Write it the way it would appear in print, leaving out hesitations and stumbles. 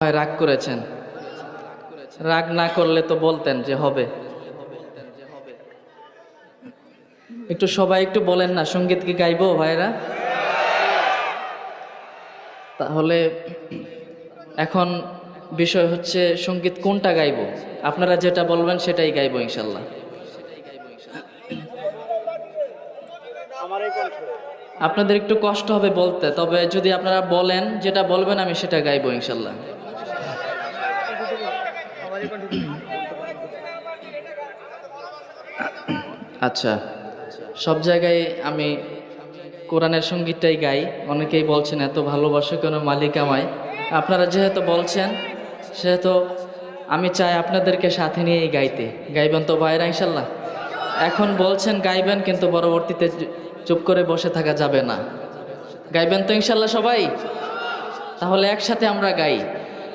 রাগ করেছেন? রাগ না করলে তো বলতেন যে হবে। একটু সবাই একটু বলেন না, সঙ্গীত কি গাইবো ভাইরা? তাহলে এখন বিষয় হচ্ছে সঙ্গীত কোনটা গাইবো। আপনারা যেটা বলবেন সেটাই গাইবো ইনশাল্লাহ। আপনাদের একটু কষ্ট হবে বলতে, তবে যদি আপনারা বলেন যেটা বলবেন আমি সেটা গাইবো ইনশাল্লাহ। আচ্ছা, সব জায়গায় আমি কোরআনের সঙ্গীতটাই গাই। অনেকেই বলছেন এত ভালোবাসে কেন মালিক আমায়। আপনারা যেহেতু বলছেন সেহেতু আমি চাই আপনাদেরকে সাথে নিয়েই গাইতে। গাইবেন তো ভাইরা ইনশাল্লাহ? এখন বলছেন গাইবেন, কিন্তু পরবর্তীতে চুপ করে বসে থাকা যাবে না। গাইবেন তো ইনশাল্লাহ সবাই? তাহলে একসাথে আমরা গাই।